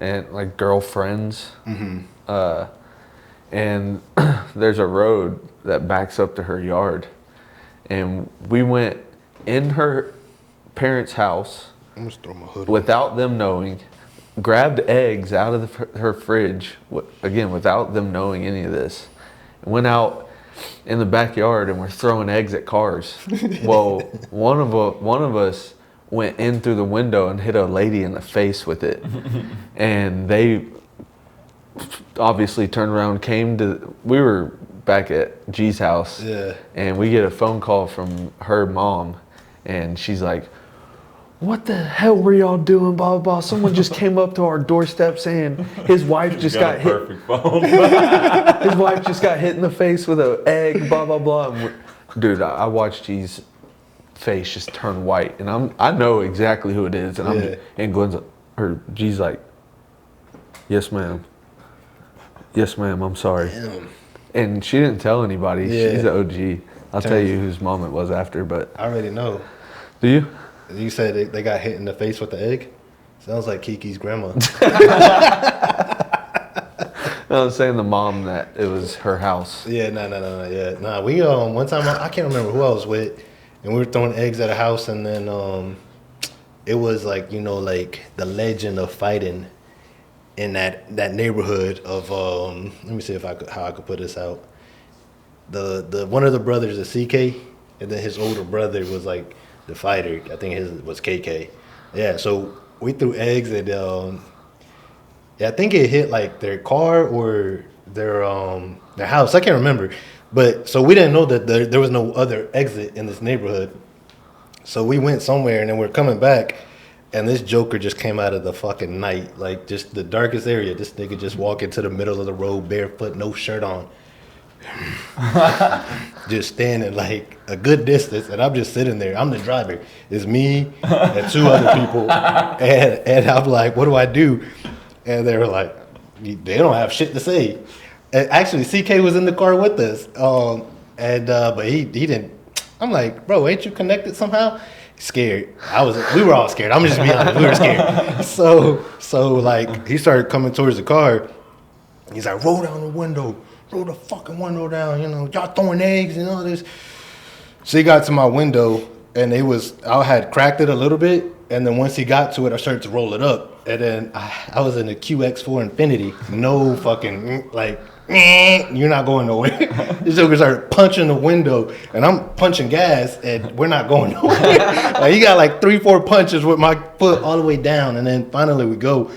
and like girlfriends. And there's a road that backs up to her yard, and we went in her parents' house I'm just throw my hood without them knowing, grabbed eggs out of her fridge, again, without them knowing any of this, and went out in the backyard and we're throwing eggs at cars. Well, one of us went in through the window and hit a lady in the face with it. And they obviously turned around, we were back at G's house. Yeah. And we get a phone call from her mom, and she's like, what the hell were y'all doing, blah, blah, blah. Someone just came up to our doorstep saying his wife just got hit. Perfect phone. His wife just got hit in the face with an egg, blah, blah, blah. And dude, I watched G's face just turn white, and I know exactly who it is. And G's like, yes, ma'am. Yes, ma'am, I'm sorry. Damn. And she didn't tell anybody. Yeah. She's an OG. I'll tell you whose mom it was after, but. I already know. Do you? You said they got hit in the face with the egg? Sounds like Kiki's grandma. I was saying the mom that it was her house. Yeah, no. Yeah, nah. We one time I can't remember who I was with, and we were throwing eggs at a house, and then it was like like the legend of fighting in that neighborhood of let me see how I could put this out. The one of the brothers is CK, and then his older brother was like the fighter. I think his was KK. Yeah, so we threw eggs at I think it hit like their car or their house. I can't remember. But so we didn't know that there was no other exit in this neighborhood. So we went somewhere, and then we're coming back, and this joker just came out of the fucking night, like just the darkest area. This nigga just walk into the middle of the road barefoot, no shirt on. Just standing like a good distance, and I'm just sitting there. I'm the driver. It's me and two other people, and I'm like, what do I do? And they were like, they don't have shit to say. And actually, CK was in the car with us, but he didn't. I'm like, bro, ain't you connected somehow? Scared. We were all scared. I'm just being honest. We were scared. So like he started coming towards the car. He's like, roll down the window. Roll the fucking window down, y'all throwing eggs and all this. So he got to my window, and I had cracked it a little bit, and then once he got to it, I started to roll it up, and then I was in a QX4 Infinity, no fucking, like, you're not going nowhere. This joker started punching the window, and I'm punching gas, and we're not going nowhere. Like, he got like 3-4 punches with my foot all the way down, and then finally we go.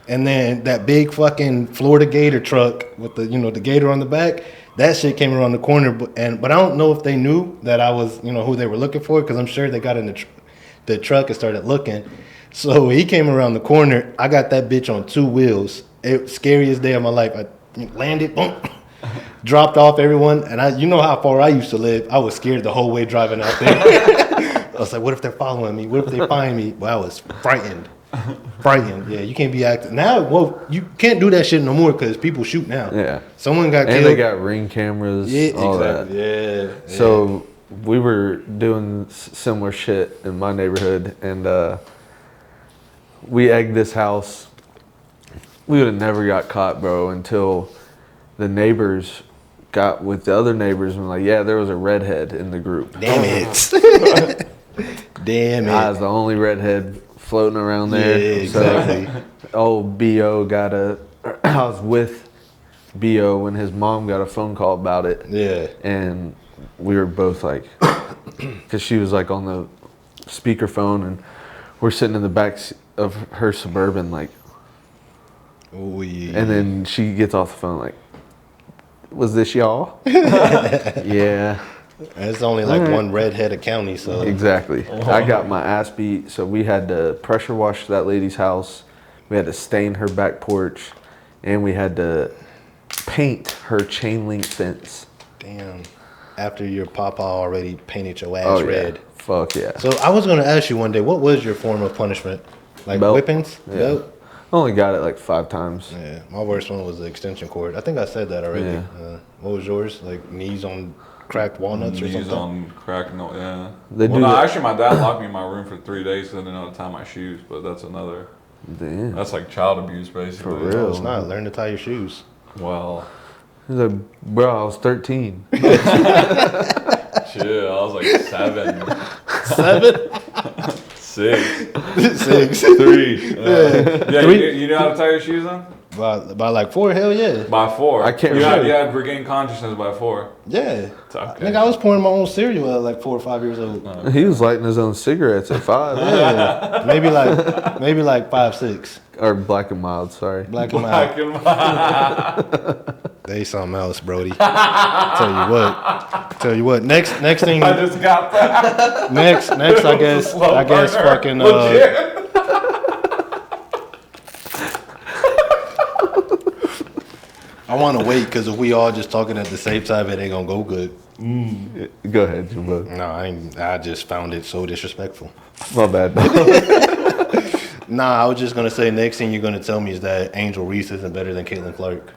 And then that big fucking Florida Gator truck with the the gator on the back, that shit came around the corner. But I don't know if they knew that I was who they were looking for, because I'm sure they got in the truck and started looking. So he came around the corner. I got that bitch on 2 wheels. Scariest day of my life. I landed, boom, dropped off everyone, and how far I used to live. I was scared the whole way driving out there. I was like, what if they're following me? What if they find me? Well, I was frightened. Yeah, you can't be acting now. Well, you can't do that shit no more because people shoot now. Yeah, someone got killed. And they got ring cameras. Yeah, all exactly. That. Yeah. So we were doing similar shit in my neighborhood, and we egged this house. We would have never got caught, bro, until the neighbors got with the other neighbors and were like, yeah, there was a redhead in the group. Damn it. Damn it. I was the only redhead floating around there. Yeah, exactly. So, old B.O. I was with B.O. when his mom got a phone call about it. Yeah. And we were both like, because she was like on the speakerphone, and we're sitting in the back of her Suburban, like, oh, yeah. And then she gets off the phone like, was this y'all? Yeah. And it's only like one redhead a county, so. Exactly. I got my ass beat, so we had to pressure wash that lady's house. We had to stain her back porch, and we had to paint her chain link fence. Damn. After your papa already painted your ass red. Fuck yeah. So I was going to ask you one day, what was your form of punishment? Like Belt. whippings? Yeah. Belt? I only got it like 5 times. Yeah. My worst one was the extension cord. I think I said that already. Yeah. What was yours? Like knees on cracked walnuts or Knees something? on crack, no, yeah. They Well, do no, that. actually, my dad locked me in my room for 3 days because I didn't know how to tie my shoes, but that's another. Damn. That's like child abuse, basically. For real. No, it's not. Learn to tie your shoes. Well, He's like, bro, I was 13. shit, I was like 7, 7? 6, 6. 3. Yeah, Three? you know how to tie your shoes on? By like 4? Hell yeah. By 4. I can't You remember. had regained consciousness by 4. Yeah. Okay. Nigga, I was pouring my own cereal at like 4 or 5 years old. He was lighting his own cigarettes at 5. Yeah. maybe like 5, 6. Or black and mild, sorry. Black and mild. They something else, Brody. Tell you what. Next thing. I just got that. Next, I guess fucking. I want to wait because if we all just talking at the same time, it ain't gonna go good. Go ahead, Jimbo. No, I just found it so disrespectful. My bad. Nah, I was just gonna say next thing you're gonna tell me is that Angel Reese isn't better than Caitlin Clark.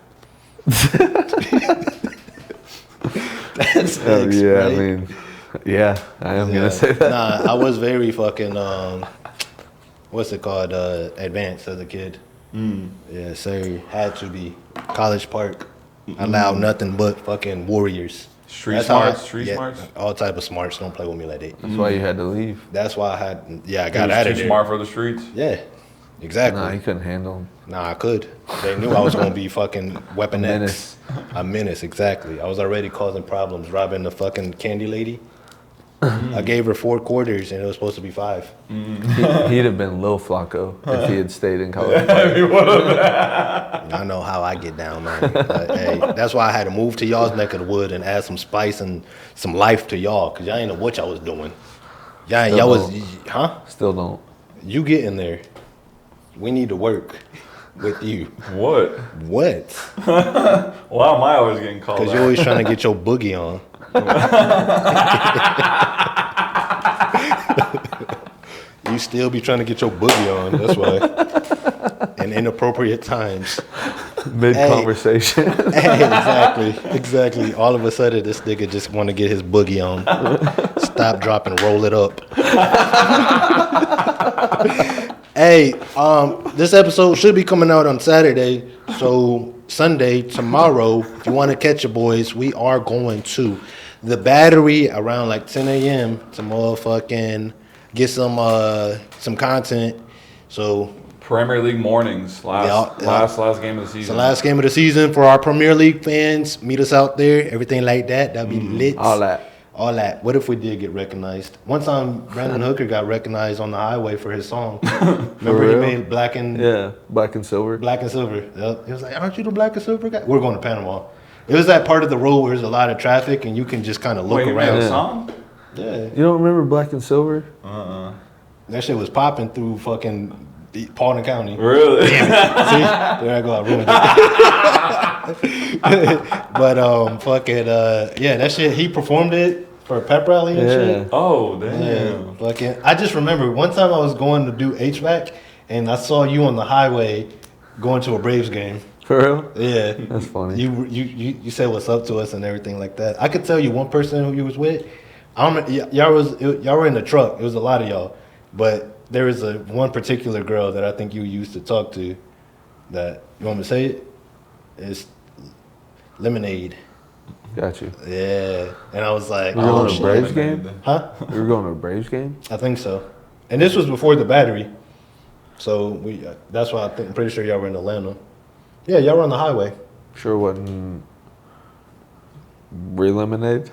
That's next, yeah, right? I mean, yeah, I am gonna say that. Nah, I was very fucking what's it called? Advanced as a kid. Yeah, sir. Had to be. College Park. Allowed nothing but fucking warriors. Street That's how smarts, street yeah, smarts. all type of smarts. Don't play with me like that. That's why you had to leave. That's why I had. Yeah, I He got was out of too there. smart for the streets. Yeah, exactly. Nah, he couldn't handle him. Nah, I could. They knew I was gonna be fucking Weapon Menace. X. A menace, exactly. I was already causing problems, robbing the fucking candy lady. I gave her 4 quarters and it was supposed to be 5. He'd have been Lil Flacco if he had stayed in college. I know how I get down, man. But, hey, that's why I had to move to y'all's neck of the wood and add some spice and some life to y'all, cause y'all ain't know what y'all was doing. Y'all was, huh? Still don't. You get in there. We need to work with you. What? What? Why am I always getting called Cause out? you're always trying to get your boogie on. You still be trying to get your boogie on. That's why. In inappropriate times. Mid conversation. Hey, exactly. All of a sudden, this nigga just want to get his boogie on. Stop, drop, and roll it up. Hey, this episode should be coming out on Saturday. So Sunday, tomorrow, if you want to catch your boys, we are going to the Battery around like 10 a.m. to motherfucking get some content. So Premier League mornings. Last game of the it's season. the last game of the season for our Premier League fans. Meet us out there. Everything like that. That'd be lit. All that. All that. What if we did get recognized? One time, Brandon Hooker got recognized on the highway for his song. Remember he real? made Black and Black and Silver. Silver. Yep. He was like, "Aren't you the Black and Silver guy?" We're going to Panama. It was that part of the road where there's a lot of traffic and you can just kind of look Wait, you made around. a Yeah. song? Yeah, You don't remember Black and Silver? that shit was popping through fucking Paulding County. Really? See, there I go. I ruined it. But fucking yeah, that shit. He performed it for a pep rally and shit. Oh, damn. Yeah, fucking. I just remember one time I was going to do HVAC and I saw you on the highway going to a Braves game. For real? Yeah, That's funny. You said what's up to us and everything like that. I could tell you one person who you was with. I don't. Y'all were in the truck. It was a lot of y'all, but there was one particular girl that I think you used to talk to. That you want me to say it? It's Lemonade. Got you. Yeah, and I was like, You going to a shit. Braves game? Huh? You were going to a Braves game? I think so. And this was before the Battery, so that's why I'm pretty sure y'all were in Atlanta. Yeah, y'all were on the highway. Sure wasn't Brie Lemonade?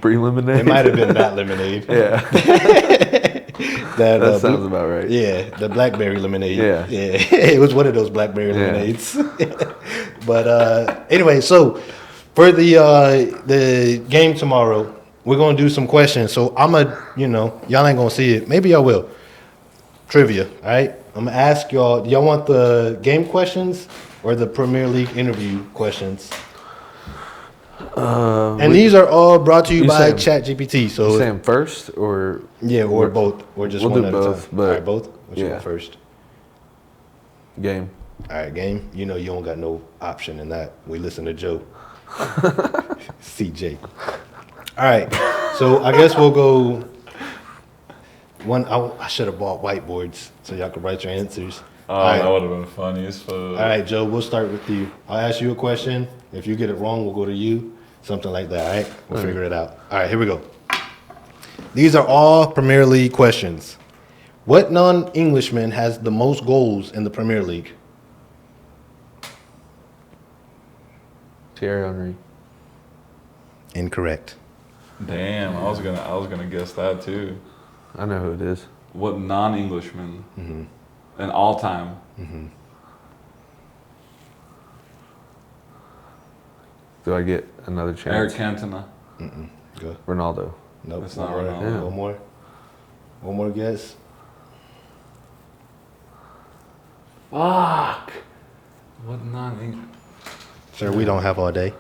Brie Lemonade? It might have been that Lemonade. Yeah. That Sounds about right. Yeah, the blackberry lemonade. Yeah. It was one of those blackberry Yeah. lemonades. But anyway, so for the game tomorrow, we're gonna do some questions. So y'all ain't gonna see it. Maybe y'all will. Trivia, all right? I'm gonna ask y'all. Do y'all want the game questions or the Premier League interview questions? And these are all brought to you by ChatGPT. So You saying first or or both, or just we'll one do at both, a time. but- All right, both. What you yeah. want first? game? All right, game. You know you don't got no option in that. We listen to Joe. CJ. All right. So I guess we'll go I should have bought whiteboards so y'all could write your answers. Oh, All right. that would have been funny as fuck. All right, Joe, we'll start with you. I'll ask you a question. If you get it wrong, we'll go to you. Something like that, all right? We'll figure it out. All right, here we go. These are all Premier League questions. What non-Englishman has the most goals in the Premier League? Thierry Henry. Incorrect. Damn, I was gonna guess that too. I know who it is. What non-Englishman? An all-time. Do I get another Eric chance? Cantona. Go. Ronaldo. Nope. That's not one more. Ronaldo. Yeah. One more. One more guess. Fuck. What non-English? Sir, we don't have all day.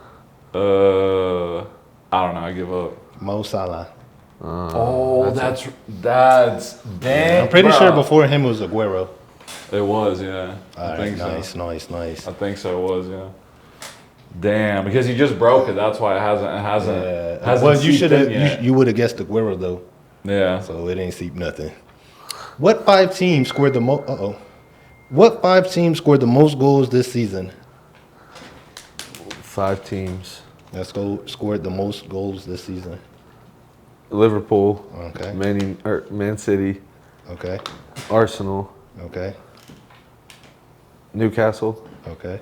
I don't know. I give up. Mo Salah. Oh, that's damn. I'm pretty bro. sure before him was Aguero. It was, yeah. All I right, think nice, so. nice. I think so. It was, yeah. Damn, because he just broke it. That's why it hasn't. Well, you seeped should in have. yet. You would have guessed Aguero though, Yeah. so it ain't seep nothing. What 5 teams scored the most? What 5 teams scored the most goals this season? 5 teams. Scored the most goals this season. Liverpool. Okay. Man City. Okay. Arsenal. Okay. Newcastle. Okay.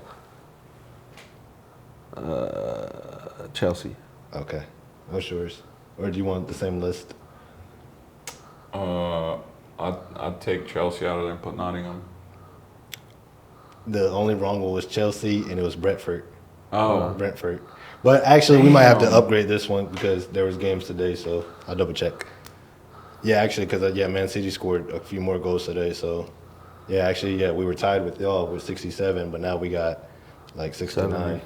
Chelsea. Okay. What's yours? Or do you want the same list? I'd take Chelsea out of there and put Nottingham. The only wrong one was Chelsea, and it was Brentford. Oh, Brentford. But actually, we might have to Damn. upgrade this one because there was games today, so I'll double check. Yeah, actually, because Man City scored a few more goals today, so yeah, actually, yeah, we were tied with y'all with 67, but now we got like 69.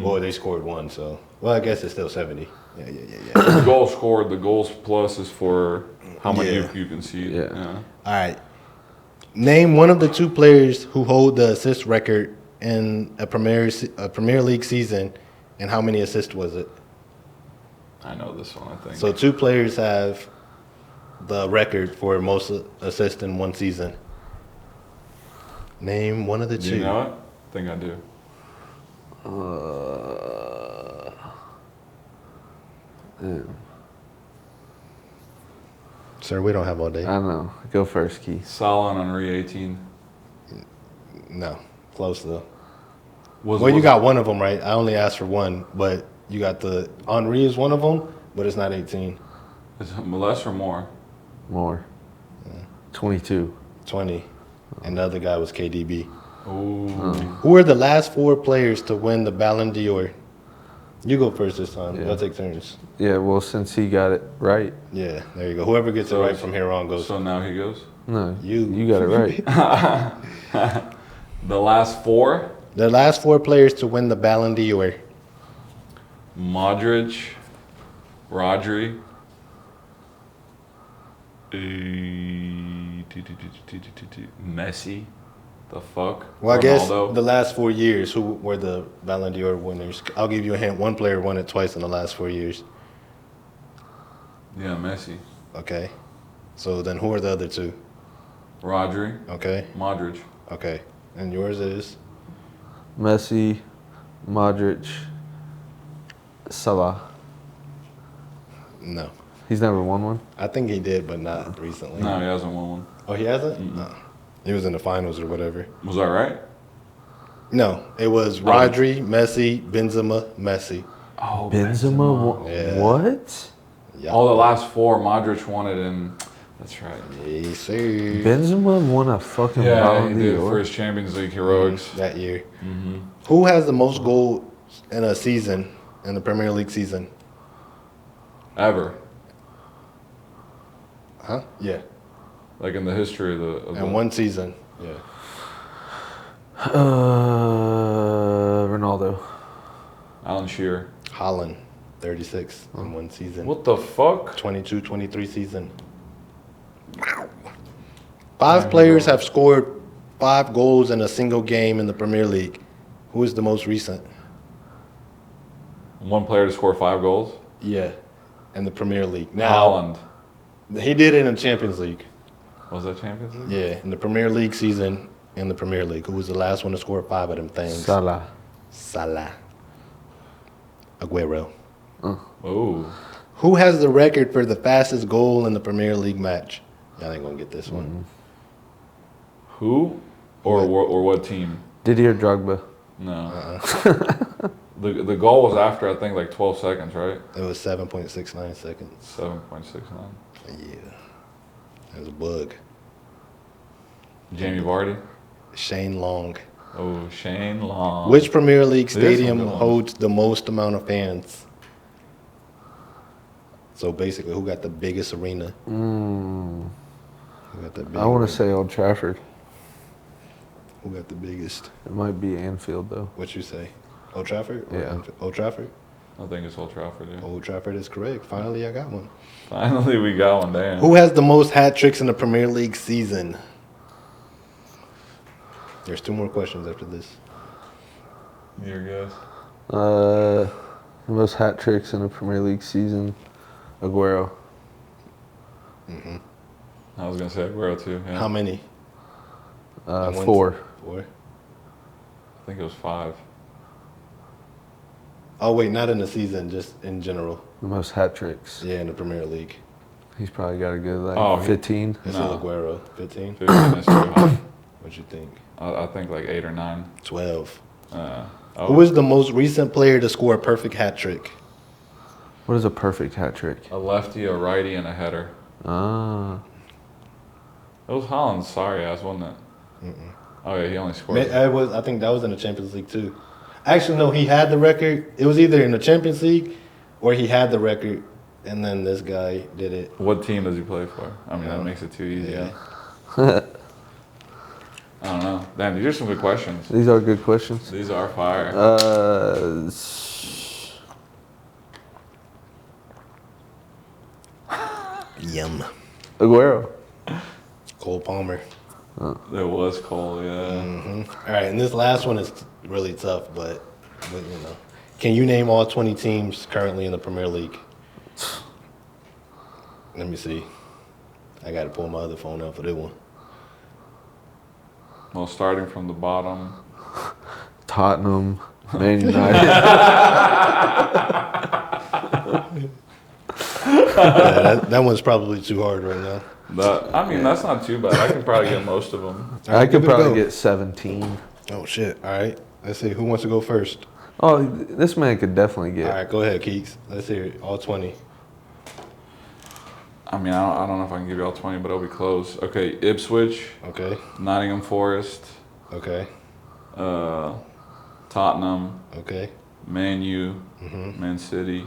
Well, they scored 1, so well, I guess it's still 70. Yeah. the goal scored. The goals plus is for how many Yeah. you can see. Yeah. All right. Name one of the 2 players who hold the assist record in a Premier League season, and how many assists was it? I know this one. I think. So 2 players have the record for most assists in one season. Name one of the Do 2. you know it? I think I do. Sir, we don't have all day. I don't know. Go first, Keith. Salah and Henry 18. No, close though. Was, Well, you was- got one of them right. I only asked for one, but you got the Henri is one of them, but it's not 18. Is it less or more? More. 22. 20, and the other guy was KDB. Ooh. Who are the last 4 players to win the Ballon d'Or? You go first this time. Yeah. Y'all take turns. Yeah, well, since he got it right. Yeah, there you go. Whoever gets it So- right from here on goes. So now he goes. No, You. got it right. The last 4: The last 4 players to win the Ballon d'Or. Modric, Rodri, Messi. The fuck? Well, I guess Ronaldo? the last 4 years, who were the Ballon d'Or winners? I'll give you a hint. One player won it twice in the last 4 years. Yeah, Messi. Okay. So then who are the other 2? Rodri, Okay. Modric. Okay. And yours is? Messi, Modric, Salah. No. He's never won one. I think he did, but not recently. No, he hasn't won one. Oh, he hasn't? No. He was in the finals or whatever. Was that right? No, it was Rodri, Messi, Benzema, Messi. Oh, Benzema won. Yeah. What? Yeah. All the last 4, Modric won it in. That's right. Yes, sir. Benzema won a fucking Yeah, Ballon he did d'Or. for his Champions League heroics. That year. Who has the most goals in a season, in the Premier League season? Ever. Huh? Yeah. Like in the history of the. In one season. Yeah. Ronaldo. Alan Shearer. Holland, 36 in one season. What the fuck? 22-23 season. 5 players have scored 5 goals in a single game in the Premier League. Who is the most recent? One player to score 5 goals? Yeah, in the Premier League. Now, Holland. He did it in the Champions League. Was that Champions League? Yeah, in the Premier League season in the Premier League. Who was the last one to score 5 of them things? Salah. Aguero. Oh. Who has the record for the fastest goal in the Premier League match? Y'all ain't gonna get this one. Who? Or what team? Didier Drogba. No. The goal was after, I think, like 12 seconds, right? It was 7.69 seconds. 7.69. Yeah. That was a bug. Jamie Vardy. Shane Long. Oh, Shane Long. Which Premier League It is some stadium good ones. holds the most amount of fans? So basically, who got the biggest arena? Who got the I want to say Old Trafford. Who got the biggest? It might be Anfield, though. What you say? Old Trafford? Or Yeah. Old Trafford? I think it's Old Trafford, yeah. Old Trafford is correct. Finally, I got one. Finally, we got one, damn. Who has the most hat tricks in the Premier League season? There's 2 more questions after this. Your guess? The most hat tricks in a Premier League season, Aguero. I was going to say Aguero, too. Yeah. How many? And when's- 4. 4? I think it was 5. Oh, wait, not in the season, just in general. The most hat tricks. Yeah, in the Premier League. He's probably got a good, like, Oh, 15. It's No. Aguero. 15? 15 is too high. What you think? I think like 8 or 9. 12. Oh. Who is the most recent player to score a perfect hat trick? What is a perfect hat trick? A lefty, a righty, and a header. Ah. It was Holland's sorry ass, wasn't it? Oh yeah, he only scored. I think that was in the Champions League too. Actually, no, he had the record. It was either in the Champions League or he had the record, and then this guy did it. What team does he play for? I mean, that makes it too easy. Yeah. I don't know. Damn, these are some good questions. These are good questions. These are fire. Yum. Aguero. Cole Palmer. There was Cole, yeah. All right, and this last one is really tough, but you know, can you name all 20 teams currently in the Premier League? Let me see. I got to pull my other phone out for this one. Well, starting from the bottom. Tottenham. Man United. Yeah, that one's probably too hard right now. That's not too bad. I could probably get most of them. I could give it a go. probably get 17. Oh, shit. All right. Let's see. Who wants to go first? Oh, this man could definitely get. All right, go ahead, Keeks. Let's hear it. All 20. I mean, I don't know if I can give you all 20, but it'll be close. Okay, Ipswich, Okay. Nottingham Forest, Okay. Tottenham, Okay. Man U, Man City,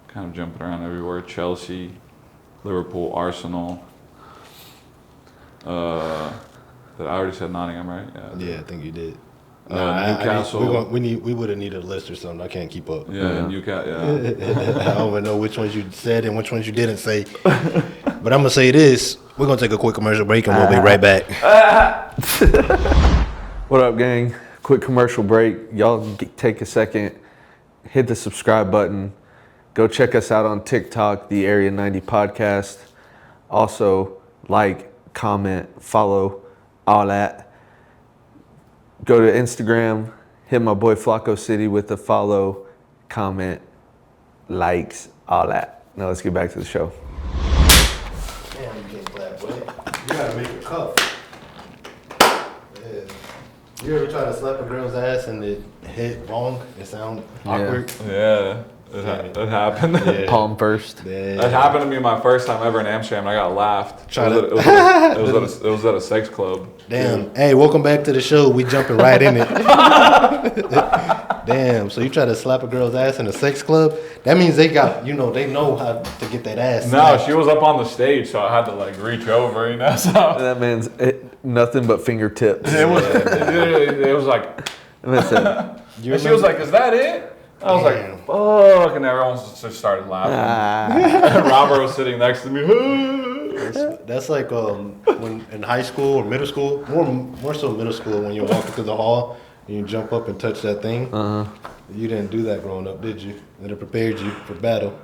kind of jumping around everywhere. Chelsea, Liverpool, Arsenal. Did I already said Nottingham, right? Yeah, I think you did. Newcastle. We would have needed a list or something. I can't keep up. Yeah, Newcastle. Yeah. I don't even know which ones you said and which ones you didn't say. But I'm going to say this. We're going to take a quick commercial break and we'll be right back. What up, gang? Quick commercial break. Y'all take a second, hit the subscribe button. Go check us out on TikTok, the Area 90 Podcast. Also, like, comment, follow, all that. Go to Instagram, hit my boy Flacco City with the follow, comment, likes, all that. Now let's get back to the show. Damn, you can't clap, boy. You got to make a cup. Yeah. You ever try to slap a girl's ass and it hit wrong? It sound awkward? Yeah, it happened. Yeah. Palm first. Yeah. That happened to me my first time ever in Amsterdam, and I got laughed. Try It was at a sex club. Damn. Hey, welcome back to the show. We jumping right in it. Damn. So you try to slap a girl's ass in a sex club? That means they got, they know how to get that ass. No, slapped. she was up on the stage, so I had to like reach over, So That man's nothing but fingertips. it was like, That's it. and she was like, "Is that it?" I was Damn. like, "Fuck!" And everyone just started laughing. Robert was sitting next to me. That's like when in high school or middle school, more so middle school, when you're walking through the hall and you jump up and touch that thing. You didn't do that growing up, did you? It prepared you for battle.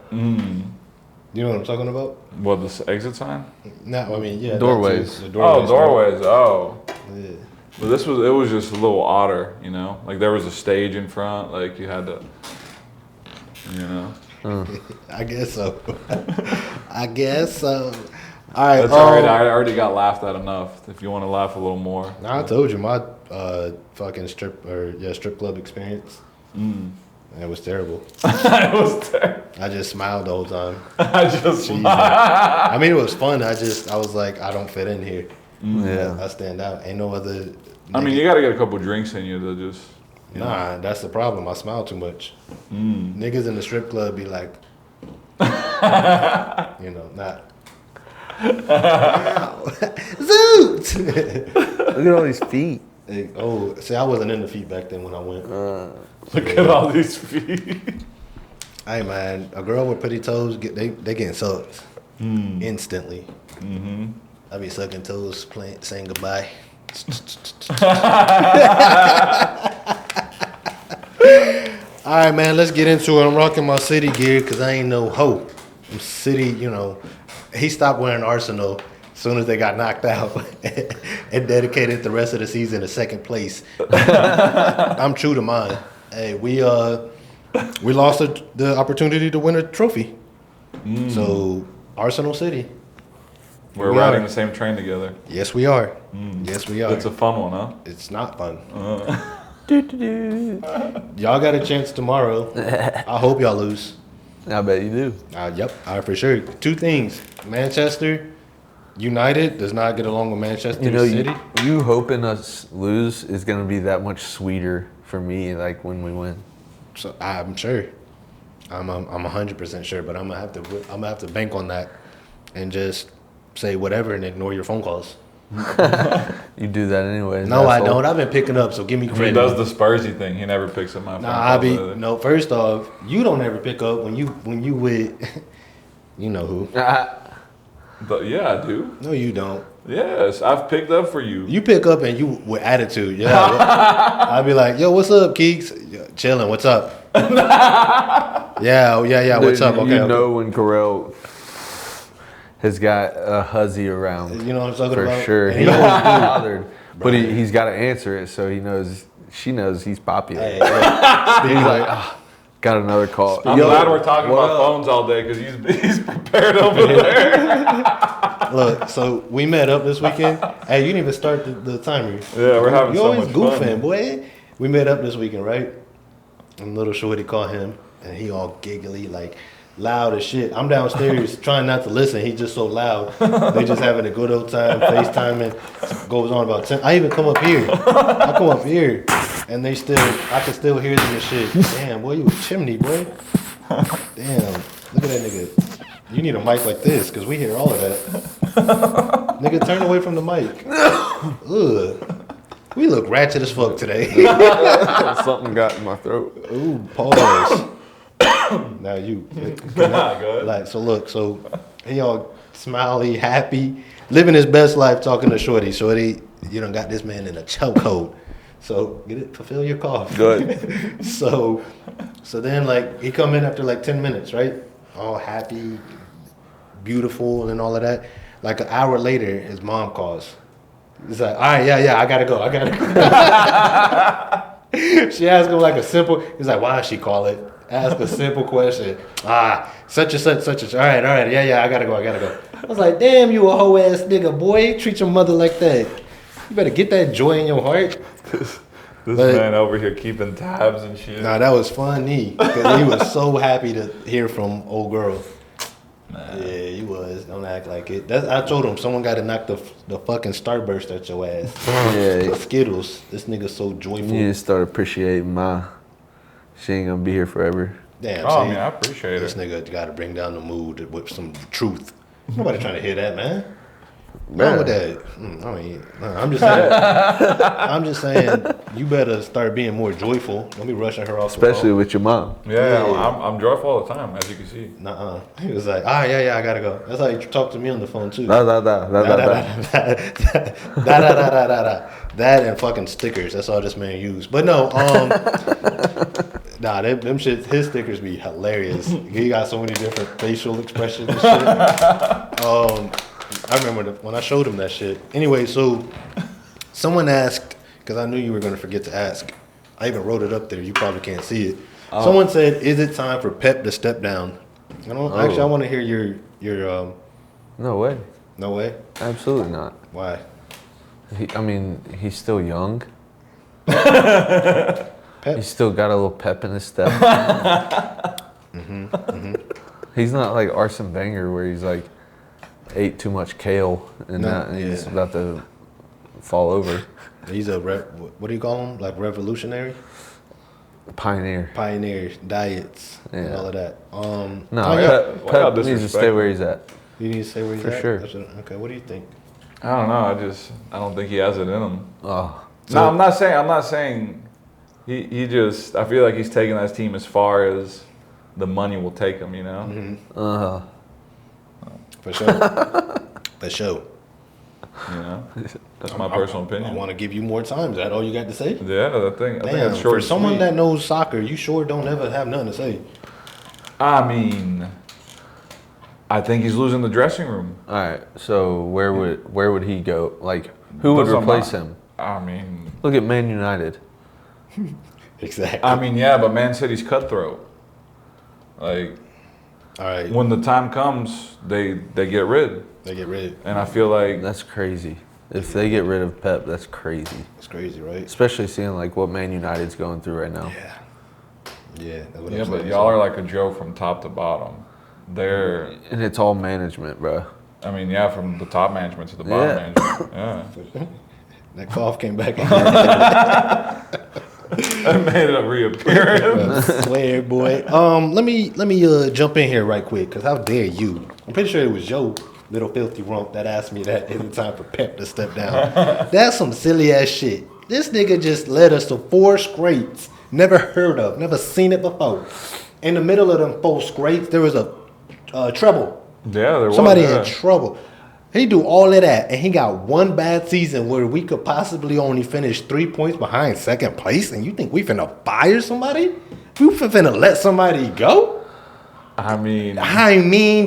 You know what I'm talking about? What, the exit sign? No, I mean, yeah. Doorways. The Oh, doorways. Oh. Yeah. But it was just a little odder, you know? Like there was a stage in front, like you had to, you know? I guess so. I guess so. All right. That's alright. I already got laughed at enough. If you want to laugh a little more. Nah, I told you my fucking strip club experience. It was terrible. It was terrible. I just smiled the whole time. I just Jesus. I mean, it was fun. I was like, I don't fit in here. Yeah. I stand out. Ain't no other. I mean, you got to get a couple drinks in you to just. Nah, that's the problem. I smile too much. Niggas in the strip club be like, you know, not. Wow. Zoot! Look at all these feet. Hey, oh, see, I wasn't in the feet back then when I went. Look at all these feet. Hey, man, a girl with pretty toes, they getting sucked instantly. I be sucking toes, saying goodbye. All right, man, let's get into it. I'm rocking my city gear because I ain't no hoe. I'm city, you know. He stopped wearing Arsenal as soon as they got knocked out and dedicated the rest of the season to second place. I'm true to mine. Hey, we lost the opportunity to win a trophy. So, Arsenal City. We're riding the same train together. Yes, we are. Yes, we are. It's a fun one, huh? It's not fun. Y'all got a chance tomorrow. I hope y'all lose. I bet you do. Yep, for sure. Two things. Manchester United does not get along with Manchester City. You hoping us lose is going to be that much sweeter for me, like when we win. So I'm sure. I'm 100% sure, but I'm gonna have to bank on that and just say whatever and ignore your phone calls. You do that anyway. No, I don't. I've been picking up, so give me credit. He does the Spursy thing. He never picks up my phone. No. First off, you don't ever pick up when you with, you know who. But yeah, I do. No, you don't. Yes, I've picked up for you. You pick up and you with attitude. Yeah, I'll be like, yo, what's up, Keeks? Yeah, chilling. What's up? yeah. What's up? Okay. You know when Carell has got a hussy around. You know what I'm talking about? For sure. He's always bothered. But he's got to answer it, so she knows he's popular. Hey, He's like, got another call. I'm glad we're talking about phones all day because he's prepared over there. Look, so we met up this weekend. Hey, you didn't even start the timer. Yeah, we're having so much fun. You always goofing, boy. We met up this weekend, right? And little shorty called him, and he all giggly, like loud as shit. I'm downstairs trying not to listen. He's just so loud. They just having a good old time, FaceTiming. Goes on about 10. I even come up here. I come up here, and I can still hear them and shit. Damn, boy, you a chimney, boy. Damn, look at that nigga. You need a mic like this, because we hear all of that. Nigga, turn away from the mic. Ugh. We look ratchet as fuck today. Something got in my throat. Ooh, pause. Now you. Good. Like, so he all smiley, happy, living his best life talking to Shorty. Shorty, you done got this man in a chokehold. So fulfill your cough. Good. So then like he come in after like 10 minutes, right? All happy, beautiful and all of that. Like an hour later, his mom calls. He's like, all right, yeah, I gotta go. She asked him like a simple, he's like, why did she call it? Ask a simple question. Such and such. All right, yeah, I gotta go. I was like, damn, you a hoe ass nigga, boy. Treat your mother like that. You better get that joy in your heart. This man over here keeping tabs and shit. Nah, that was funny. Because he was so happy to hear from old girl. Nah. Yeah, he was. Don't act like it. I told him someone got to knock the fucking Starburst at your ass. Yeah. Skittles. This nigga's so joyful. You need to start appreciating she ain't gonna be here forever. Damn. I mean, I appreciate this nigga got to bring down the mood with some truth. Nobody trying to hear that, man. Wrong with that? I'm just saying. You better start being more joyful. Don't be rushing her off. Especially with your mom. Yeah. I'm joyful all the time, as you can see. Nuh-uh. He was like, yeah, I gotta go. That's how you talk to me on the phone too. That and fucking stickers. That's all this man used. But no, Nah, them shit. His stickers be hilarious. He got so many different facial expressions and shit. I remember when I showed him that shit. Anyway, so someone asked, because I knew you were going to forget to ask. I even wrote it up there. You probably can't see it. Oh. Someone said, "Is it time for Pep to step down?" Actually, I want to hear your. No way. No way. Absolutely not. Why? He's still young. Pep? He's still got a little pep in his step. He's not like Arsene Wenger, where he's like ate too much kale and he's about to fall over. He's what do you call him? Like revolutionary? Pioneer diets and all of that. Pep needs to stay where he's at. You need to stay where he's at? For sure. Okay, what do you think? I don't know. I don't think he has it in him. Oh. No, I'm not saying he just, I feel like he's taking that team as far as the money will take him, you know? Mm-hmm. For sure. For sure. You know? That's my personal opinion. I want to give you more time. Is that all you got to say? Yeah, I think that's short. For someone that knows soccer, you sure don't ever have nothing to say. I mean, I think he's losing the dressing room. All right. So where would he go? Like, who would replace him? I mean, look at Man United. Exactly. I mean, yeah, but Man City's cutthroat. Like, all right, when the time comes, they get rid. They get rid. And I feel like that's crazy. If they get rid of Pep, that's crazy. It's crazy, right? Especially seeing like what Man United's going through right now. Yeah. Yeah, but y'all are like a joke from top to bottom. And it's all management, bro. I mean, yeah, from the top management to the bottom management. Yeah. That cough came back. I made a reappearance. I swear, boy. Let me jump in here right quick, because how dare you? I'm pretty sure it was Joe, little filthy rump, that asked me that every time for Pep to step down. That's some silly ass shit. This nigga just led us to 4 scrapes. Never heard of, never seen it before. In the middle of them 4 scrapes, there was a treble. Yeah, there was. Somebody in trouble. He do all of that, and he got one bad season where we could possibly only finish 3 points behind second place, and you think we finna fire somebody? We finna let somebody go? I mean,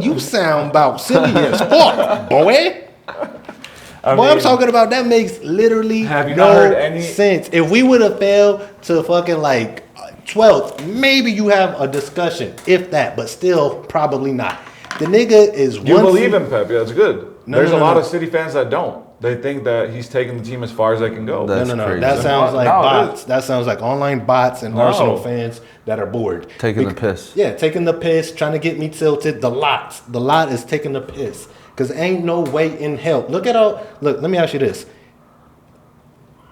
you sound about silly as fuck, boy. I'm talking about that makes literally no sense. If we would have failed to fucking like 12th, maybe you have a discussion, if that, but still probably not. The nigga is You believe in Pep, yeah, that's good. There's a lot of City fans that don't. They think that he's taking the team as far as they can go. That's no. crazy. That sounds like bots. That sounds like online bots and Arsenal fans that are bored. Taking the piss. Yeah, taking the piss, trying to get me tilted. The lot is taking the piss. Because ain't no way in hell. Look, let me ask you this.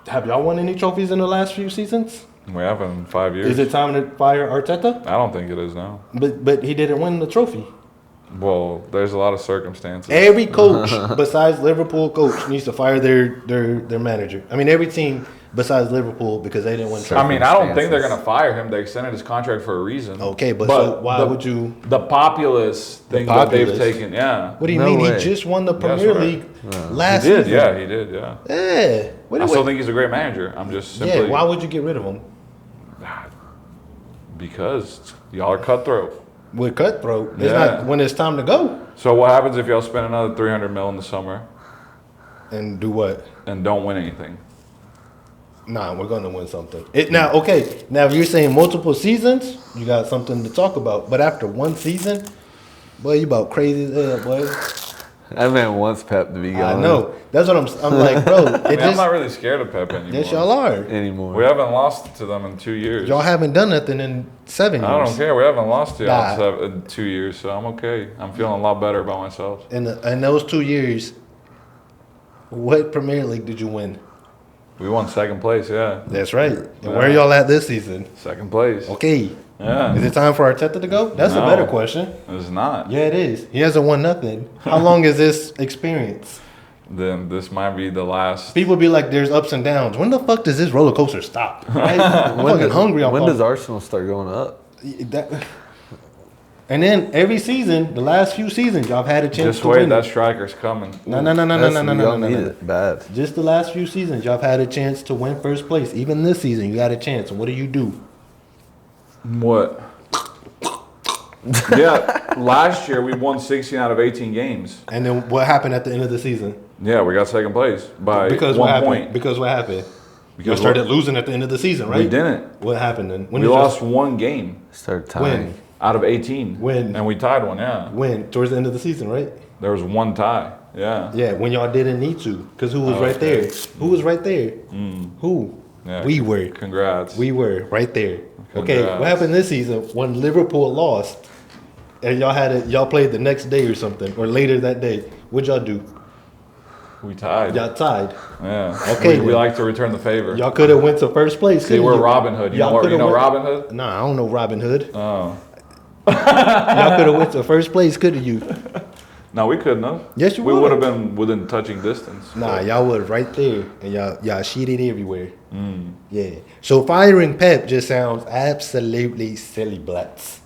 Have y'all won any trophies in the last few seasons? We haven't in 5 years. Is it time to fire Arteta? I don't think it is now. But he didn't win the trophy. Well, there's a lot of circumstances. Every coach besides Liverpool coach needs to fire their manager. I mean, every team besides Liverpool, because they didn't win trophy. I mean, I don't think they're going to fire him. They extended his contract for a reason. Okay, but so why would you? The populace thing that they've taken, yeah. What do you mean? Way. He just won the Premier League last season. Yeah, he did, yeah. Yeah. I still think he's a great manager. I'm just simply... Yeah, why would you get rid of him? Because y'all are cutthroat. We're cutthroat. It's not when it's time to go. So what happens if y'all spend another $300 million in the summer? And do what? And don't win anything. Nah, we're gonna win something. Now, if you're saying multiple seasons, you got something to talk about. But after one season, boy, you about crazy as hell, boy. That man wants Pep to be gone. I know. That's what I'm like, bro. I'm not really scared of Pep anymore. Yes, y'all are. Anymore. We haven't lost to them in 2 years. Y'all haven't done nothing in 7 years. I don't care. We haven't lost to y'all in 2 years, so I'm okay. I'm feeling a lot better about myself. In those 2 years, what Premier League did you win? We won second place, yeah. That's right. And where y'all at this season? Second place. Okay. Yeah. Is it time for Arteta to go? That's a better question. It's not. Yeah, it is. He hasn't won nothing. How long is this experience? Then this might be the last. People be like, there's ups and downs. When the fuck does this roller coaster stop? Right? I'm fucking hungry. When does Arsenal start going up? And then every season, the last few seasons, y'all have had a chance to win. Just wait, that striker's coming. No. Bad. Just the last few seasons, y'all have had a chance to win first place. Even this season, you got a chance. And what do? What? Yeah, last year we won 16 out of 18 games. And then what happened at the end of the season? Yeah, we got second place by Because one what happened? point. Because what happened? You Because started losing at the end of the season, right? We didn't. What happened then? When We did you- lost one game Start tying. When? out of 18. When? And we tied one, yeah. When? Towards the end of the season, right? There was one tie, yeah. Yeah, when y'all didn't need to. Because who was right okay. there? Who was right there? Who? Yeah. We were. Congrats. We were right there. Okay, Congrats. what happened this season when Liverpool lost and y'all played the next day or something, or later that day? What'd y'all do? We tied. Y'all tied. Yeah. Okay, We then. like to return the favor. Y'all could have went to first place. See, couldn't we're you? Robin Hood. You Y'all know, coulda went- Robin Hood? Nah, I don't know Robin Hood. Oh. Y'all could have went to first place, couldn't you? No, we couldn't have. Yes, you We would've. would have been within touching distance. Nah, y'all was right there, and y'all cheated everywhere. Yeah. So firing Pep just sounds absolutely silly, blacks.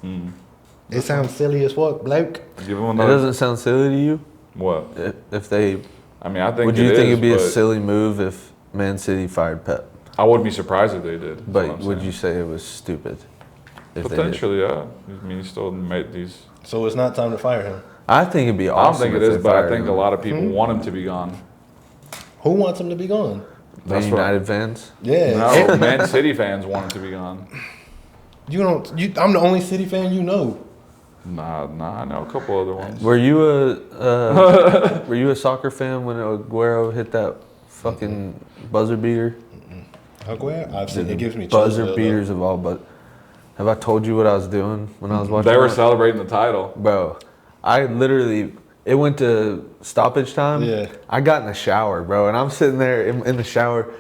It sounds silly as fuck, bloke. Give him It another. doesn't sound silly to you? What? If they, I mean, I think. would you think it'd be a but silly move if Man City fired Pep? I wouldn't be surprised if they did. is what But I'm would saying. you say it was stupid? If they did? Potentially, yeah. I mean, he still made these. So it's not time to fire him. I think it'd be I don't awesome. think it if is, they but I fired think him. a lot of people want him to be gone. Who wants him to be gone? Man That's what- United fans. Yeah. No, Man City fans want him to be gone. You don't. I'm the only City fan you know. Nah, I know a couple other ones. Were you a soccer fan when Aguero hit that fucking buzzer beater? Aguero? I've seen it. Gives me chills, Buzzer though. beaters of all, but have I told you what I was doing when I was watching? They were that? celebrating the title. Bro, I literally, it went to stoppage time. Yeah. I got in the shower, bro, and I'm sitting there in the shower,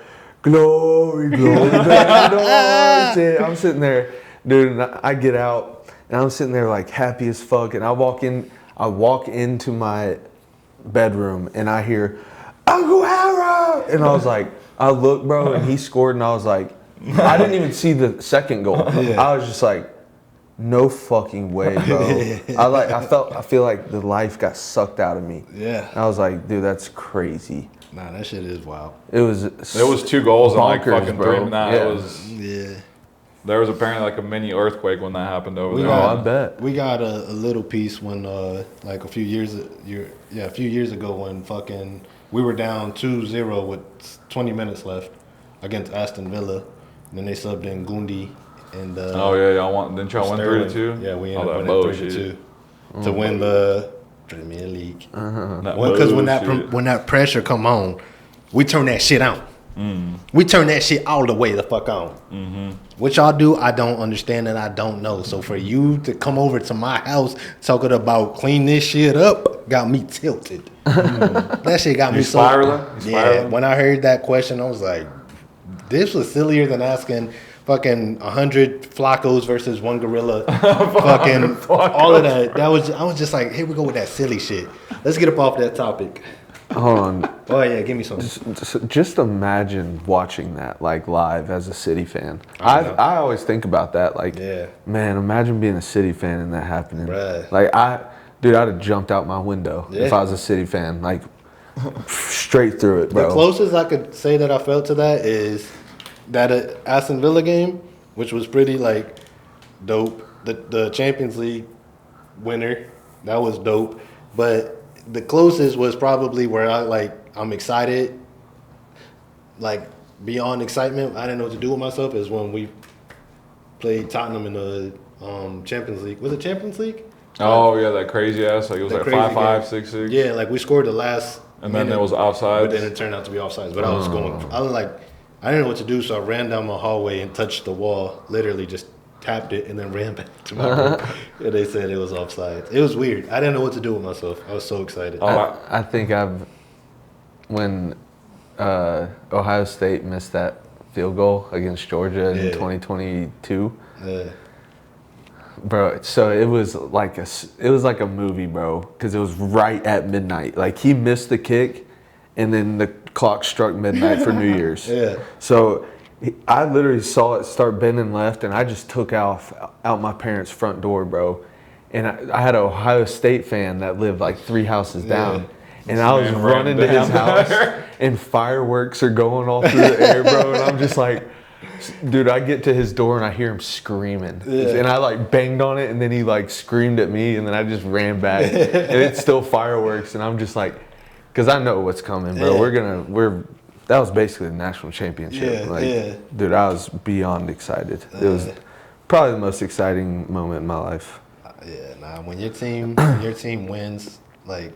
glory, glory, glory. I'm sitting there, dude, and I get out, and I'm sitting there like happy as fuck, and I walk into my bedroom, and I hear, Aguero! And I was like, I look, bro, and he scored, and I was like, I didn't even see the second goal. I was just like, no fucking way, bro. I feel like the life got sucked out of me. Yeah. I was like, dude, that's crazy. Nah, that shit is wild. It was 2 goals in like bonkers, fucking bro. 3. Nah, Yeah. it was. Yeah. There was apparently like a mini earthquake when that happened over We there. I bet. We got a little piece when like a few years ago when fucking we were down 2-0 with 20 minutes left against Aston Villa, and then they subbed in Gundy and Oh yeah, didn't y'all win Sterling. 3-2? Yeah, we All ended that up winning bullshit. 3-2 to win the Premier League. That Because bullshit. when that pressure come on, we turn that shit on. We turn that shit all the way the fuck on. What y'all do, I don't understand and I don't know. So for you to come over to my house talking about clean this shit up, got me tilted. That shit got me so. spiraling? You Yeah. spiraling? When I heard that question, I was like, this was sillier than asking fucking 100 flacos versus one gorilla. Fucking all of that. I was just like, here we go with that silly shit. Let's get up off that topic. Hold on. Oh yeah, give me some. Just imagine watching that like live as a City fan. I know. I always think about that. Like, Yeah. man, imagine being a City fan and that happening. Bruh. Like I'd have jumped out my window if Yeah. I was a City fan. Like straight through it, bro. The closest I could say that I felt to that is that Aston Villa game, which was pretty like dope. The Champions League winner, that was dope. But the closest was probably where I'm excited, like beyond excitement. I didn't know what to do with myself. Is when we played Tottenham in the Champions League. Was it Champions League? Oh yeah, that crazy ass. Like it was The like crazy 5-5, game. 6-6. Yeah, like we scored the last. And then minute, it was offsides. But then it turned out to be offsides. But I was going. I was like, I didn't know what to do, so I ran down my hallway and touched the wall. Literally just tapped it and then ran back to my room. And they said it was offsides. It was weird. I didn't know what to do with myself. I was so excited. I think when Ohio State missed that field goal against Georgia in Yeah. 2022. Yeah. Bro, so it was like a movie, bro, because it was right at midnight. Like he missed the kick, and then the clock struck midnight for New Year's. Yeah. So I literally saw it start bending left, and I just took out my parents' front door, bro. And I had an Ohio State fan that lived like 3 houses down. And I was man running ran to his down house, and fireworks are going all through the air, bro. And I'm just like, Dude, I get to his door and I hear him screaming. Yeah. And I like banged on it and then he like screamed at me and then I just ran back. And it's still fireworks and I'm just like, because I know what's coming, bro. Yeah. That was basically the national championship. Yeah, Dude, I was beyond excited. It was probably the most exciting moment in my life. Yeah, nah. When your team wins, like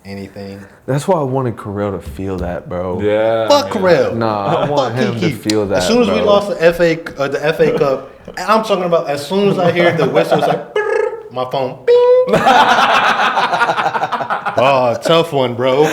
anything. That's why I wanted Carell to feel that, bro. Yeah. Fuck Carell. Nah, I want him to feel that. As soon as we bro. lost the FA Cup, I'm talking about. As soon as I hear the whistle, it's like brrr, my phone. Bing. Oh, tough one, bro. Look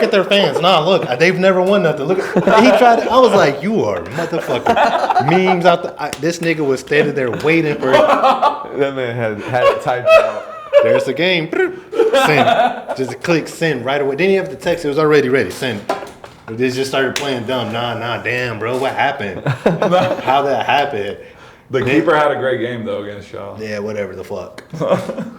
at their fans. Look, they've never won nothing. Look, he tried. I was like, you are a motherfucker. Memes out. This nigga was standing there waiting for it. That man had it typed out. There's the game. Send. Just click send right away. Didn't you have to text? It was already ready. Send. But they just started playing dumb. Damn, bro. What happened? How that happened? The keeper had a great game though against y'all. Yeah, whatever the fuck.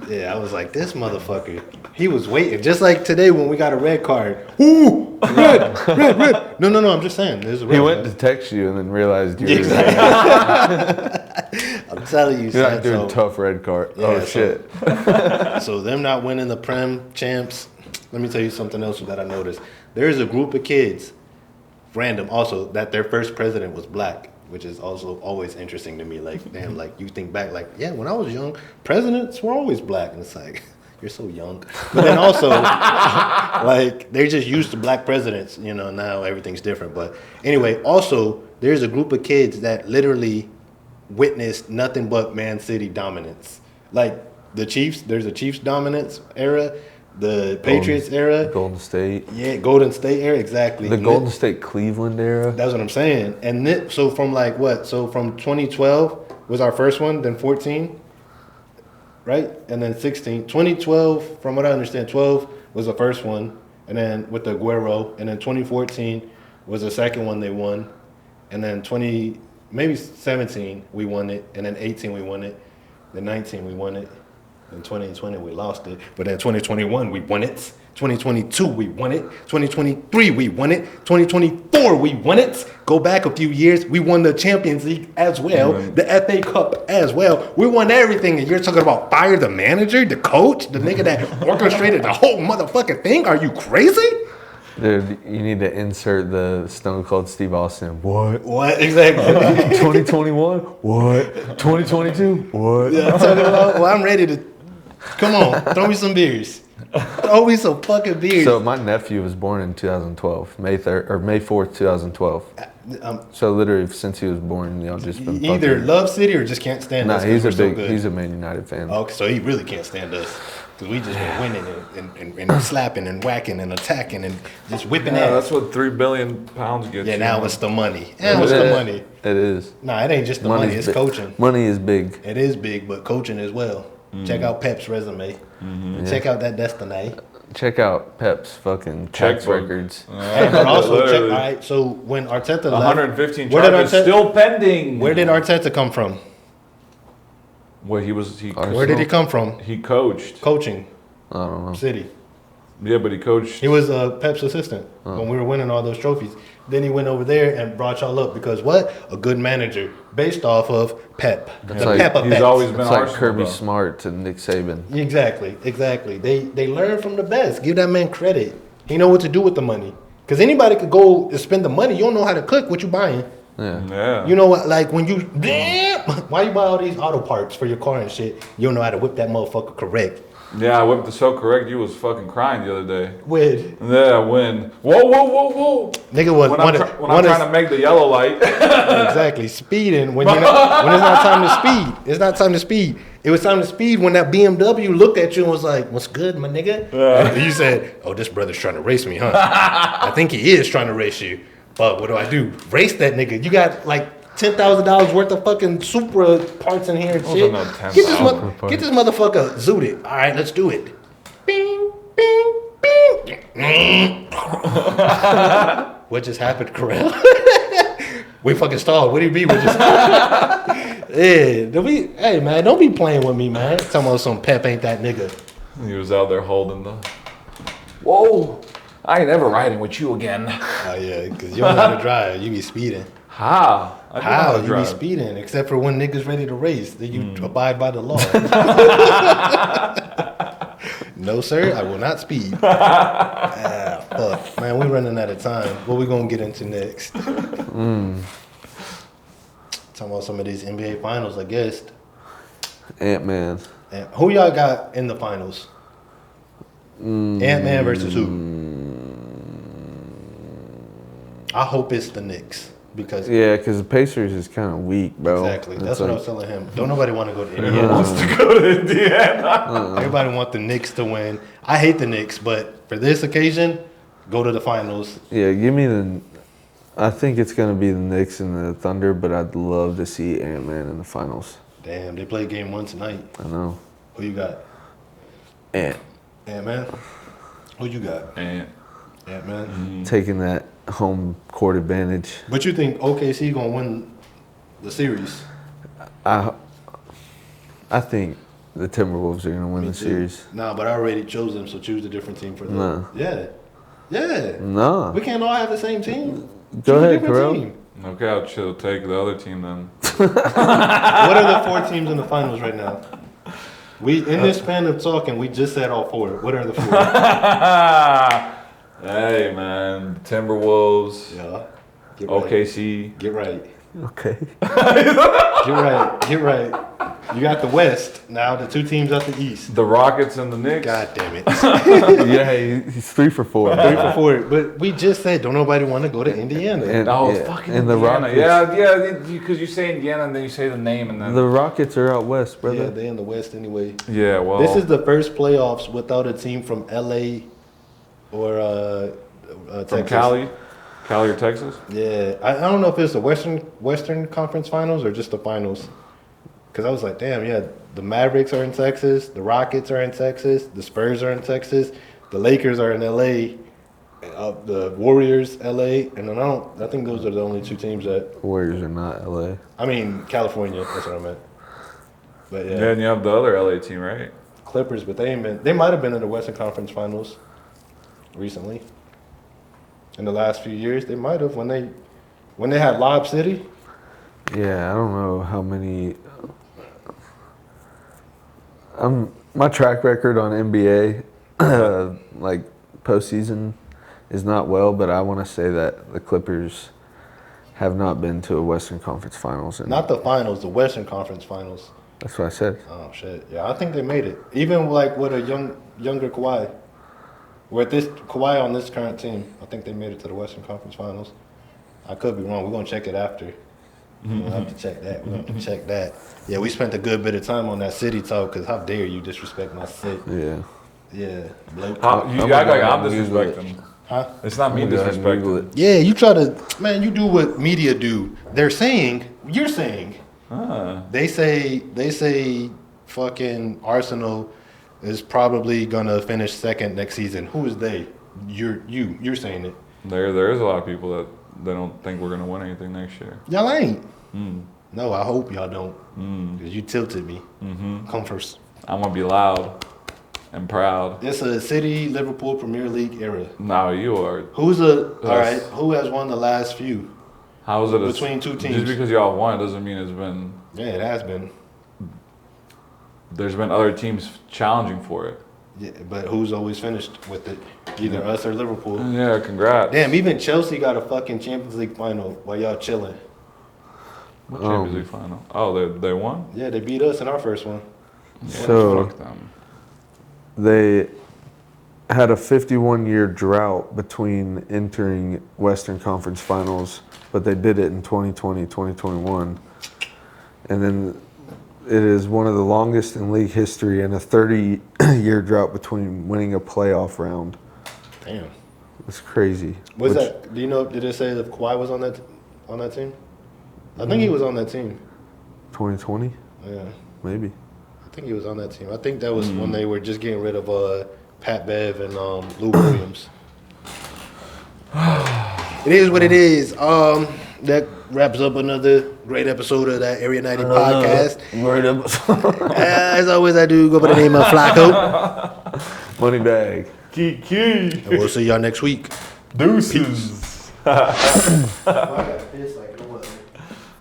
Yeah, I was like, this motherfucker. He was waiting. Just like today when we got a red card. Ooh, red. No, I'm just saying. There's a red. He went to text you and then realized you were Exactly. I'm telling you, You're not doing tough red card. Yeah, Oh, shit. So them not winning the Prem champs, let me tell you something else that I noticed. There's a group of kids, random also, that their first president was black, which is also always interesting to me. Like, damn, like you think back, like, yeah, when I was young, presidents were always black. And it's like, you're so young. But then also, like, they're just used to black presidents. You know, now everything's different. But anyway, also, there's a group of kids that literally witnessed nothing but Man City dominance. Like, the Chiefs, there's a Chiefs dominance era, the Patriots era. Golden State. Yeah, Golden State era, exactly. The Golden State Cleveland era. That's what I'm saying. And so from like what? So from 2012 was our first one, then 14, right? And then 16. 2012, from what I understand, 12 was the first one, and then with the Aguero, and then 2014 was the second one they won, and then maybe 17 we won it, and then 18 we won it, then 19 we won it. In 2020, we lost it. But in 2021, we won it. 2022, we won it. 2023, we won it. 2024, we won it. Go back a few years, we won the Champions League as well. Right. The FA Cup as well. We won everything. And you're talking about fire the manager, the coach, the nigga that orchestrated the whole motherfucking thing? Are you crazy? Dude, you need to insert the Stone Cold Steve Austin. What? What? Exactly. 2021? What? 2022? What? Yeah, I'm talking about, well, I'm ready to... Come on, throw me some beers. Throw me some fucking beers. So my nephew was born in 2012, May 4th, 2012. So literally since he was born, y'all just been either fucking. love City or just can't stand us. Nah, he's He's a Man United fan. Okay, so he really can't stand us. Because we just been winning and slapping and whacking and attacking and just whipping Yeah, ass. that's what 3 billion pounds gets. Yeah, you. now it's the money. Now it's the money. It is. Nah, it ain't just the money. It's coaching. Money is big. It is big, but coaching as well. Check out Pep's resume. And check out that destiny. Check out Pep's fucking tax Checkbook. records. And but also, check, all Literally. right, so when Arteta left, 115 where did charges Arteta- still pending. where did Arteta come from? Where he Where did he come from? he coached. Coaching. I don't know. City. Yeah, but he coached. He was Pep's assistant when we were winning all those trophies. Then he went over there and brought y'all up because what? A good manager based off of Pep. That's The like- Pep effect. He's always been It's like Arsenal, Kirby though. Smart to Nick Saban. Exactly. They learn from the best. Give that man credit. He know what to do with the money. Because anybody could go and spend the money. You don't know how to cook. What you buying? Yeah. Yeah. You know what? Like when you, why you buy all these auto parts for your car and shit? You don't know how to whip that motherfucker correct. Yeah, I whipped the so correct. You was fucking crying the other day. With Yeah, when. Whoa. nigga was When I'm trying to make the yellow light. exactly speeding when you're not, when it's not time to speed. It's not time to speed. It was time to speed when that BMW looked at you and was like, "What's good, my nigga?" And you said, "Oh, this brother's trying to race me, huh?" I think he is trying to race you. But what do? Race that nigga. You got like $10,000 worth of fucking Supra parts in here and shit. no Get this, $10,000 get this motherfucker zooted. All right, let's do it. Bing, bing, bing. What just happened, Carell? We fucking stalled. What do you mean? We just hey man, don't be playing with me, man. Talking about some Pep ain't that nigga. He was out there holding the. Whoa. I ain't never riding with you again. Oh yeah, because you don't know how to drive. You be speeding. How? I do know how to You be drive. speeding? Except for when niggas ready to race, then you abide by the law. No, sir, I will not speed. Fuck, man, we running out of time. What we gonna get into next? Talking about some of these NBA finals, I guess. Ant-Man. And who y'all got in the finals? Ant-Man versus who? I hope it's the Knicks because Yeah, because the Pacers is kind of weak, bro. exactly. That's It's what I like- was telling him. Don't nobody want to go to Who Indiana. wants to go to Indiana? Everybody want the Knicks to win. I hate the Knicks, but for this occasion, go to the finals. Yeah, give me the. I think it's gonna be the Knicks and the Thunder, but I'd love to see Ant-Man in the finals. Damn, they play game 1 tonight. I know. Who you got? Ant-Man? Who you got? And Ant-Man? Taking that home court advantage. But you think OKC gonna win the series? I think the Timberwolves are gonna win the series. Nah, but I already chose them, so choose a different team for them. No. Yeah. Yeah. No. We can't all have the same team. Go Choose a ahead, different Carell. team. okay, I'll chill. Take the other team then. What are the 4 teams in the finals right now? We in this span of talking, we just said all 4. What are the 4? Hey man, Timberwolves, Yeah. Get right. OKC. Get right. Okay. Get right. Get right. You got the West. Now the 2 teams out the East. The Rockets and the Knicks. God damn it. Yeah, he's 3 for 4. 3 for 4. But we just said don't nobody want to go to Indiana. And, Oh, yeah, fucking and the Indiana. Rockets. Yeah, because you say Indiana and then you say the name and then. The Rockets are out west, Yeah, brother. they in the West anyway. Yeah, well. This is the first playoffs without a team from LA or from Texas. Cali or Texas. Yeah, I don't know if it's the Western Conference Finals or just the finals. Because I was like, damn, yeah, the Mavericks are in Texas, the Rockets are in Texas, the Spurs are in Texas, the Lakers are in LA, the Warriors LA, and then I think those are the only 2 teams that. Warriors are not LA. I mean California. That's what I meant. But Yeah, yeah, and you have the other LA team, right? Clippers, but they ain't been. They might have been in the Western Conference Finals recently. In the last few years, they might have when they had Lob City. Yeah, I don't know how many. My track record on NBA, like postseason, is not well, but I want to say that the Clippers have not been to a Western Conference Finals. Not the finals, the Western Conference Finals. That's what I said. Oh shit! Yeah, I think they made it. Even like with a younger Kawhi. With this Kawhi on this current team, I think they made it to the Western Conference Finals. I could be wrong. We're gonna check it after. We'll have to check that. We're gonna have to check that. Yeah, we spent a good bit of time on that city talk. Cause how dare you disrespect my city? Yeah. Yeah, bloke. You I'm act gonna like go I'm ahead and Google it. disrespecting. Huh? It's not me I'm gonna go ahead and Google disrespecting. Yeah, you try to, man. You do what media do. They're saying, you're saying. They say, fucking Arsenal is probably gonna finish second next season. Who is they? You're saying it. There is a lot of people that they don't think we're gonna win anything next year. Y'all ain't. No, I hope y'all don't. Cause you tilted me. Come first. I'm gonna be loud and proud. It's a City Liverpool Premier League era. Now you are. All right? Who has won the last few? How is it Between 2 teams. Just because y'all won doesn't mean it's been. Yeah, it has been. There's been other teams challenging for it. Yeah, but who's always finished with it? Either us or Liverpool. Yeah, congrats. Damn, even Chelsea got a fucking Champions League final while y'all chilling. What Champions League final? Oh, they won. Yeah, they beat us in our first one. So Fuck them. they had a 51-year drought between entering Western Conference Finals, but they did it in 2020, 2021. And then it is one of the longest in league history and a 30-year drought between winning a playoff round. Damn. It's crazy. Was that? Do you know? Did it say if Kawhi was on that team? I think he was on that team. 2020? Yeah, Maybe. I think he was on that team. I think that was when they were just getting rid of Pat Bev and Lou Williams. It is what it is. That wraps up another great episode of that Area 90 podcast. Great episode. As always, I do go by the name of Flacco. Money bag. Kiki. And we'll see y'all next week. Deuces. I got pissed like no other.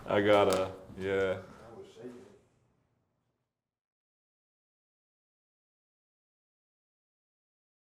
I gotta, yeah.